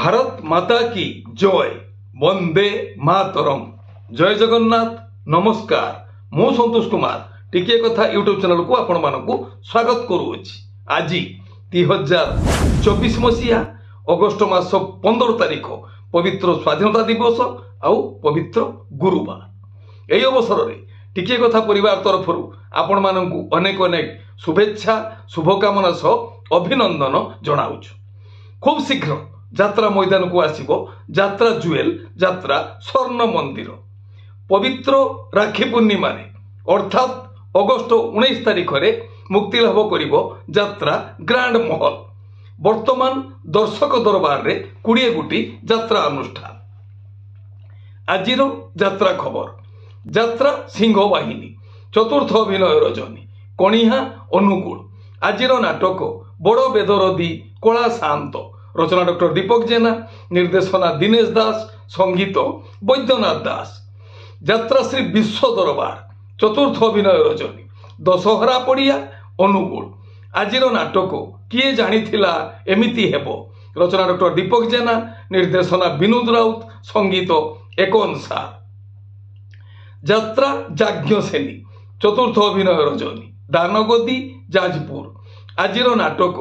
भारत माता की जय वंदे मातरम। जय जगन्नाथ नमस्कार। मु संतोष कुमार टिके कथा यूट्यूब चैनल को आपण मानकु स्वागत करूछि। आज 2024 मसीहा अगस्ट मास 15 तारिख पवित्र स्वाधीनता दिवस आउ पवित्र गुरुवार। एई अवसर रे टिके कथा परिवार तरफ आपण मानकु अनेक अनेक शुभेच्छा शुभकामना सह अभिनंदन जनाउछु। खूब शीघ्र यात्रा मैदान को आसिबो यात्रा जुएल यात्रा स्वर्ण मंदिर। पवित्र राखी पूर्णिमा अर्थात अगस्ट 19 तारिख रे मुक्ति लाभ करिबो यात्रा ग्रांड महल। वर्तमान दर्शक दरबार रे 20 गोटी यात्रा अनुष्ठान। आजिर यात्रा खबर यात्रा सिंह बाहिनी चतुर्थ अभिनय रजनी कणिहा अनुकूल। आजिर नाटक बड़ बेदरदी कला शांत। रचना डॉक्टर दीपक जेना, निर्देशना दिनेश दास, संगीत वैद्यनाथ दास। यात्रा श्री विश्व दरबार चतुर्थ अभिनय रजनी दशहरा पड़िया अनुकूल। आजिर नाटक किए जानिथिला एमिति हेबो। रचना डॉक्टर दीपक जेना, निर्देशना विनोद राउत, संगीत एकन सार। यात्रा जाज्ञसेनी चतुर्थ अभिनय रजनी दानगदी जाजपुर। आजिर नाटक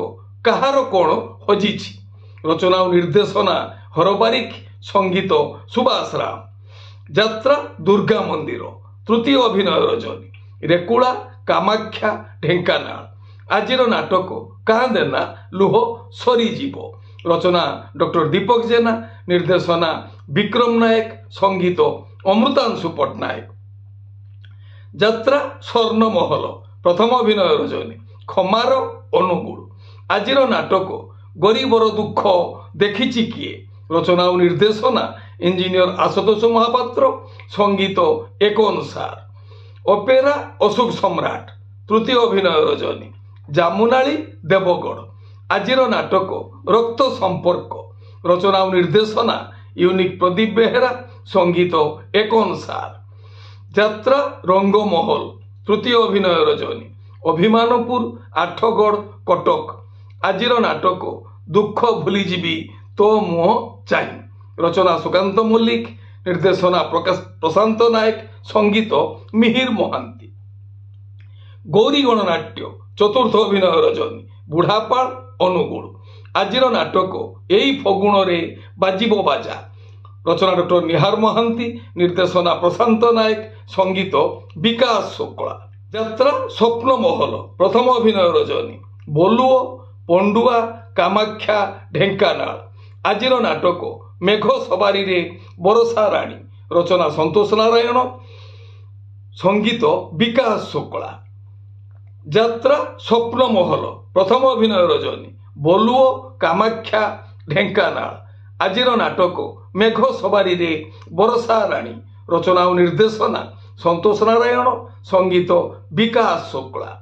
कहार कोण हजिछि। रचना और निर्देशना हरबारिक, संगीत सुभाष राम। यात्रा दुर्गा मंदिर तृतीय अभिनय रजनी रेकुला कामाख्या ढेंकानाल। आजिर नाटक कांदेना लुह सरीजीव। रचना डॉक्टर दीपक जेना, निर्देशना विक्रम नायक, संगीत अमृतांशु पट्टनायक। यात्रा स्वर्ण महल प्रथम अभिनय रजनी खमार अनुकूल। आजिर नाटक गरीबर दुख देखिछि किए। रचना और निर्देशना इंजीनियर आशुतोष महापात्र, संगीत एकन सार। ओपेरा अशोक सम्राट तृतीय अभिनय रजनी जामुनाली देवगढ़। आजिर नाटक रक्त संपर्क। रचना और निर्देशना यूनिक प्रदीप बेहेरा, संगीत एकन सार। यात्रा रंगमहल तृतीय अभिनय रजनी अभिमानपुर आठगढ़ कटक। आजिर नाटक दुख भूलीजीवी तो मुह चाहि। रचना सुकांत मल्लिक, निर्देशना प्रशांत नायक, संगीत मिहिर महांती। गौरी गणनाट्य चतुर्थ अभिनय रजनी बुढ़ापाल अनुगुल। आजिर नाटक एई फगुण रे बाजिबो बाजा। रचना डॉक्टर निहार महांती, निर्देशना प्रशांत नायक, संगीत विकास शुक्ला। यात्रा स्वप्न महल प्रथम अभिनय रजनी बोलुओ पंडुआ कामाख्या ढेंकानाल। आजिर नाटक मेघ सवारी रे बरसा राणी। रचना संतोष नारायण, संगीत विकास शुक्ला। यात्रा स्वप्न महल प्रथम अभिनय रजनी बोलुओ कामाख्या ढेंकानाल। आजिर नाटक मेघ सवारी रे बरसा राणी। रचना और निर्देशना संतोष नारायण, संगीत विकास शुक्ला।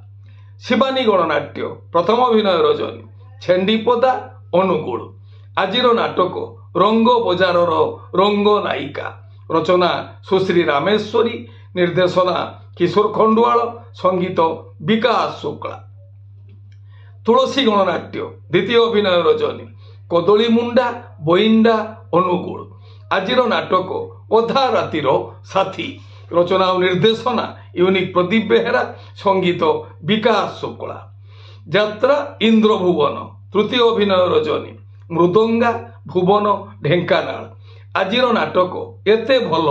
शिवानी गणनाट्य प्रथम अभिनय रजनी छेंडीपदा अनुकूल। आजिर नाटक रंग बजार रंग नायिका। रचना सुश्री रामेश्वरी, निर्देशना किशोर खंडुआल, संगीत विकास शुक्ला। तुलसी गणनाट्य द्वितीय अभिनय रजनी कदली मुंडा बोइंडा अनुकूल। आजिर नाटक अधा रातिर साथी। रचना और निर्देशना यूनिक प्रदीप बेहेरा, संगीत विकास शुक्ला। यात्रा इंद्र भुवन तृतीय अभिनय रजनी मृदंगा भुवन ढेंकानाल। आजिर नाटक एते भल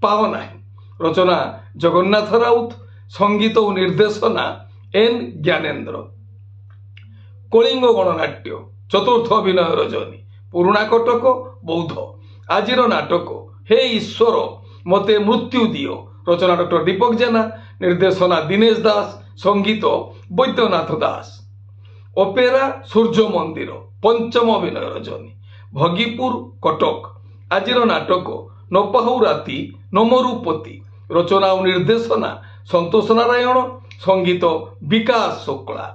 पाओ नाही। रचना जगन्नाथ राउत, संगीत और निर्देशना एन ज्ञानेन्द्र। कलिंग गणनाट्य चतुर्थ अभिनय रजनी पुराणा कटक बौद्ध। आजिर नाटक हे ईश्वर मते मृत्यु दियो। रचना डॉक्टर दीपक जेना, निर्देशना दिनेश दास, संगीत वैद्यनाथ दास। ओपेरा सूर्य मंदिर पंचम अभिनय रजनी भगीपुर कटक। आजिर नाटक नपाहु राती नमरुपति। रचना और निर्देशना संतोष नारायण, संगीत विकास शुक्ला।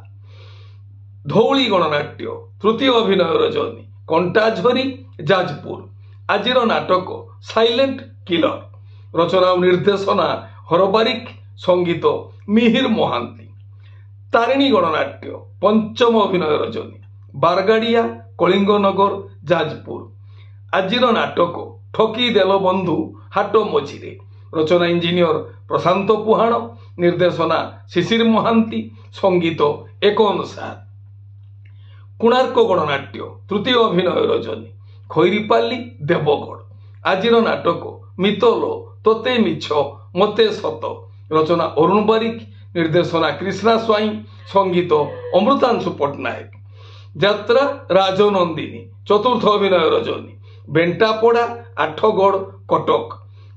धौली गणनाट्य तृतीय अभिनय रजनी कंटाझरी जाजपुर। आजिर नाटक साइलेंट किलर। रचना और निर्देशना हरबारिक, संगीत मिहिर महांती। तारिणी गणनाट्य पंचम अभिनय रजनी बारगाड़िया कलिंगनगर जाजपुर। ଆଜିର ନାଟକ ଠକି ଦେଲ ବନ୍ଧୁ ହାଟ ମଝିରେ। ରଚନା ଇଞ୍ଜିନିୟର ପ୍ରଶାନ୍ତ ପୁହାଣ, ନିର୍ଦ୍ଦେଶନା ଶିଶିର ମହାନ୍ତି, ସଙ୍ଗୀତ ଏକ ଅନୁସାର। କୋଣାର୍କ ଗଣନାଟ୍ୟ ତୃତୀୟ ଅଭିନୟ ରଜନୀ, ଖଇରିପାଲି ଦେବଗଡ଼। ଆଜିର ନାଟକ ମିତଲ ତୋତେ ମିଛ ମତେ ସତ। ରଚନା ଅରୁଣ ବାରିକ, ନିର୍ଦ୍ଦେଶନା କ୍ରିଷ୍ଣା ସ୍ୱାଇଁ, ସଙ୍ଗୀତ ଅମୃତାଂଶୁ ପଟ୍ଟନାୟକ। ଯାତ୍ରା ରାଜନନ୍ଦିନୀ ଚତୁର୍ଥ ଅଭିନୟ ରଜନୀ, ବେଣ୍ଟାପଡ଼ା ଆଠଗଡ଼ କଟକ।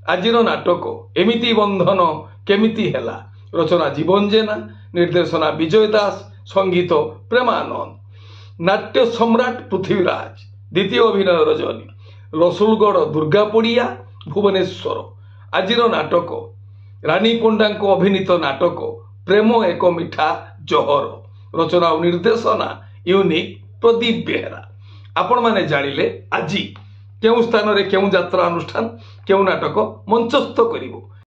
ଆଜିର ନାଟକ ଏମିତି ବନ୍ଧନ କେମିତି ହେଲା। ରଚନା ଜୀବନ ଜେନା, ନିର୍ଦ୍ଦେଶନା ବିଜୟ ଦାସ, ସଙ୍ଗୀତ ପ୍ରେମାନନ୍ଦ। ନାଟ୍ୟ ସମ୍ରାଟ ପୃଥ୍ୱୀରାଜ ଦ୍ୱିତୀୟ ଅଭିନୟ ରଜନୀ, ରସୁଲଗଡ଼ ଦୁର୍ଗା ପଡ଼ିଆ ଭୁବନେଶ୍ୱର। ଆଜିର ନାଟକ ରାନୀ ପଣ୍ଡାଙ୍କ ଅଭିନୀତ ନାଟକ ପ୍ରେମ ଏକ ମିଠା ଜହର। ରଚନା ଓ ନିର୍ଦ୍ଦେଶନା ୟୁନିକ୍ ପ୍ରଦୀପ ବେହେରା। ଆପଣମାନେ ଜାଣିଲେ ଆଜି କେଉଁ ସ୍ଥାନରେ କେଉଁ ଯାତ୍ରା ଅନୁଷ୍ଠାନ କେଉଁ ନାଟକ ମଞ୍ଚସ୍ଥ କରିବ।